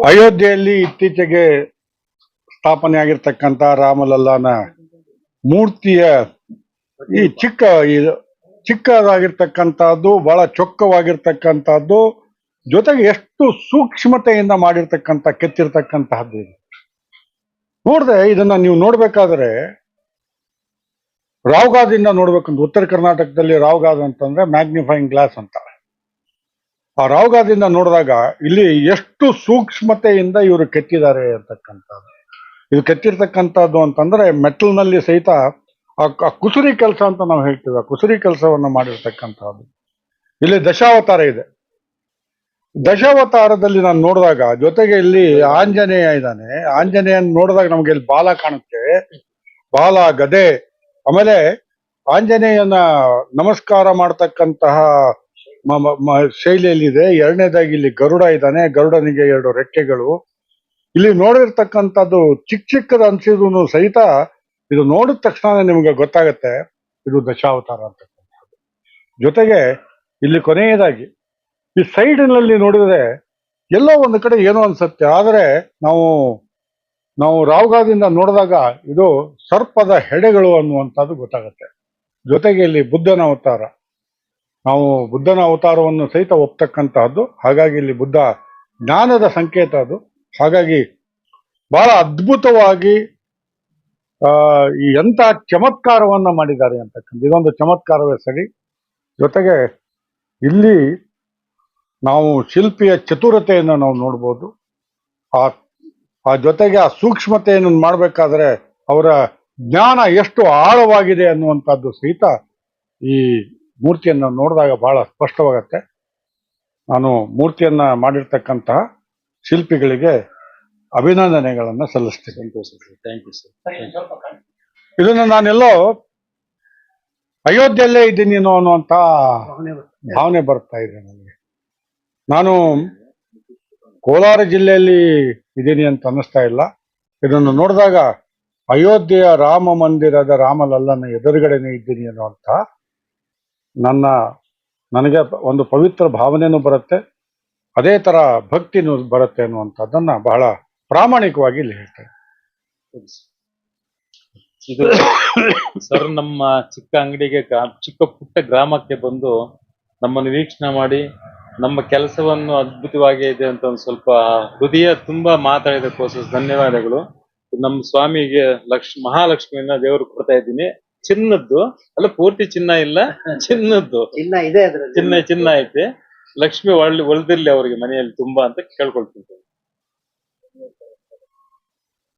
ಅಯೋಧ್ಯೆಯಲ್ಲಿ ಇತ್ತೀಚೆಗೆ ಸ್ಥಾಪನೆ ಆಗಿರ್ತಕ್ಕಂಥ ರಾಮಲಲ್ಲಾನ ಮೂರ್ತಿಯ ಈ ಚಿಕ್ಕದಾಗಿರ್ತಕ್ಕಂಥದ್ದು, ಬಹಳ ಚೊಕ್ಕವಾಗಿರ್ತಕ್ಕಂಥದ್ದು, ಜೊತೆಗೆ ಎಷ್ಟು ಸೂಕ್ಷ್ಮತೆಯಿಂದ ಮಾಡಿರ್ತಕ್ಕಂಥ ಕೆತ್ತಿರ್ತಕ್ಕಂತಹದ್ದು ಇದು. ನೋಡ್ದೆ ಇದನ್ನ ನೀವು ನೋಡ್ಬೇಕಾದ್ರೆ ರಾವ್ಗಾದಿಂದ ನೋಡ್ಬೇಕಂತ. ಉತ್ತರ ಕರ್ನಾಟಕದಲ್ಲಿ ರಾವ್ಗಾದ್ ಅಂತಂದ್ರೆ ಮ್ಯಾಗ್ನಿಫೈಯಿಂಗ್ ಗ್ಲಾಸ್ ಅಂತ. ಆ ರಾವ್ಗಾದಿಂದ ನೋಡಿದಾಗ ಇಲ್ಲಿ ಎಷ್ಟು ಸೂಕ್ಷ್ಮತೆಯಿಂದ ಇವರು ಕೆತ್ತಿದ್ದಾರೆ ಅಂತಕ್ಕಂಥದ್ದು. ಇದು ಕೆತ್ತಿರ್ತಕ್ಕಂಥದ್ದು ಅಂತಂದ್ರೆ ಮೆಟಲ್ನಲ್ಲಿ ಸಹಿತ ಆ ಕುಸುರಿ ಕೆಲಸ ಅಂತ ನಾವು ಹೇಳ್ತೀವಿ, ಆ ಕುಸುರಿ ಕೆಲಸವನ್ನು ಮಾಡಿರ್ತಕ್ಕಂಥದ್ದು. ಇಲ್ಲಿ ದಶಾವತಾರ ಇದೆ. ದಶಾವತಾರದಲ್ಲಿ ನಾನು ನೋಡಿದಾಗ ಜೊತೆಗೆ ಇಲ್ಲಿ ಆಂಜನೇಯ ಇದ್ದಾನೆ. ಆಂಜನೇಯನ್ ನೋಡಿದಾಗ ನಮ್ಗೆ ಇಲ್ಲಿ ಬಾಲ ಕಾಣುತ್ತೆ, ಬಾಲ, ಗದೆ. ಆಮೇಲೆ ಆಂಜನೇಯನ ನಮಸ್ಕಾರ ಮಾಡ್ತಕ್ಕಂತಹ ಶೈಲಿಯಲ್ಲಿದೆ. ಎರಡನೇದಾಗಿ ಇಲ್ಲಿ ಗರುಡ ಇದ್ದಾನೆ, ಗರುಡನಿಗೆ 2 ರೆಕ್ಕೆಗಳು. ಇಲ್ಲಿ ನೋಡಿರ್ತಕ್ಕಂಥದ್ದು ಚಿಕ್ಕದ ಅನ್ಸಿದ್ರು ಸಹಿತ ಇದು ನೋಡಿದ ತಕ್ಷಣ ನಿಮ್ಗೆ ಗೊತ್ತಾಗತ್ತೆ ಇದು ದಶಾವತಾರ ಅಂತಕ್ಕಂಥದ್ದು. ಜೊತೆಗೆ ಇಲ್ಲಿ ಕೊನೆಯದಾಗಿ ಈ ಸೈಡ್ನಲ್ಲಿ ನೋಡಿದ್ರೆ ಎಲ್ಲೋ ಒಂದು ಕಡೆ ಏನೋ ಅನ್ಸತ್ತೆ, ಆದರೆ ನಾವು ರಾವ್ಗಾದಿಂದ ನೋಡಿದಾಗ ಇದು ಸರ್ಪದ ಹೆಡೆಗಳು ಅನ್ನುವಂಥದ್ದು ಗೊತ್ತಾಗತ್ತೆ. ಜೊತೆಗೆ ಇಲ್ಲಿ ಬುದ್ಧನ ಅವತಾರ, ನಾವು ಬುದ್ಧನ ಅವತಾರವನ್ನು ಸಹಿತ ಒಪ್ತಕ್ಕಂತಹದ್ದು. ಹಾಗಾಗಿ ಇಲ್ಲಿ ಬುದ್ಧ ಜ್ಞಾನದ ಸಂಕೇತ ಅದು. ಹಾಗಾಗಿ ಬಹಳ ಅದ್ಭುತವಾಗಿ ಎಂಥ ಚಮತ್ಕಾರವನ್ನ ಮಾಡಿದ್ದಾರೆ ಅಂತಕ್ಕಂಥ ಇದೊಂದು ಚಮತ್ಕಾರವೇ ಸರಿ. ಜೊತೆಗೆ ಇಲ್ಲಿ ನಾವು ಶಿಲ್ಪಿಯ ಚತುರತೆಯನ್ನು ನಾವು ನೋಡ್ಬೋದು. ಆ ಜೊತೆಗೆ ಆ ಸೂಕ್ಷ್ಮತೆಯನ್ನು ಮಾಡಬೇಕಾದ್ರೆ ಅವರ ಜ್ಞಾನ ಎಷ್ಟು ಆಳವಾಗಿದೆ ಅನ್ನುವಂಥದ್ದು ಸಹಿತ ಈ ಮೂರ್ತಿಯನ್ನು ನೋಡಿದಾಗ ಬಹಳ ಸ್ಪಷ್ಟವಾಗತ್ತೆ. ನಾನು ಮೂರ್ತಿಯನ್ನ ಮಾಡಿರ್ತಕ್ಕಂತಹ ಶಿಲ್ಪಿಗಳಿಗೆ ಅಭಿನಂದನೆಗಳನ್ನ ಸಲ್ಲಿಸ್ತೇನೆ. Thank you sir. ಇದನ್ನು ನಾನೆಲ್ಲೋ ಅಯೋಧ್ಯೆಯಲ್ಲೇ ಇದ್ದೀನಿ ಅನ್ನುವಂತ ಭಾವನೆ ಬರ್ತಾ ಇದೆ ನನಗೆ. ನಾನು ಕೋಲಾರ ಜಿಲ್ಲೆಯಲ್ಲಿ ಇದ್ದೀನಿ ಅಂತ ಅನ್ನಿಸ್ತಾ ಇಲ್ಲ. ಇದನ್ನು ನೋಡಿದಾಗ ಅಯೋಧ್ಯೆಯ ರಾಮ ಮಂದಿರದ ರಾಮಲಲ್ಲನ ಎದುರುಗಡೆನೆ ಇದ್ದೀನಿ ಅನ್ನುವಂಥ ನನಗೆ ಒಂದು ಪವಿತ್ರ ಭಾವನೆನೂ ಬರುತ್ತೆ, ಅದೇ ತರ ಭಕ್ತಿನೂ ಬರುತ್ತೆ ಅನ್ನುವಂಥದ್ದನ್ನ ಬಹಳ ಪ್ರಾಮಾಣಿಕವಾಗಿ ಇಲ್ಲಿ ಹೇಳ್ತೇನೆ. ಇದು ಸರ್ ನಮ್ಮ ಚಿಕ್ಕ ಅಂಗಡಿಗೆ ಚಿಕ್ಕ ಪುಟ್ಟ ಗ್ರಾಮಕ್ಕೆ ಬಂದು ನಮ್ಮನ್ನು ವೀಕ್ಷಣೆ ಮಾಡಿ ನಮ್ಮ ಕೆಲಸವನ್ನು ಅದ್ಭುತವಾಗಿ ಇದೆ ಅಂತ ಒಂದು ಸ್ವಲ್ಪ ಹೃದಯ ತುಂಬಾ ಮಾತಾಡಿದಕ್ಕೋಸ್ಕರ ಧನ್ಯವಾದಗಳು. ನಮ್ಮ ಸ್ವಾಮಿಗೆ ಮಹಾಲಕ್ಷ್ಮಿಯನ್ನ ದೇವರು ಕೊಡ್ತಾ ಇದ್ದೀನಿ. ಚಿನ್ನದ್ದು ಅಲ್ಲ, ಪೂರ್ತಿ ಚಿನ್ನ ಇಲ್ಲ, ಚಿನ್ನದ್ದು ಚಿನ್ನ ಐತೆ. ಲಕ್ಷ್ಮಿ ಒಳ್ದಿರ್ಲಿ ಅವರಿಗೆ ಮನೆಯಲ್ಲಿ ತುಂಬಾ ಅಂತ ಕೇಳ್ಕೊಳ್ತೀನಿ.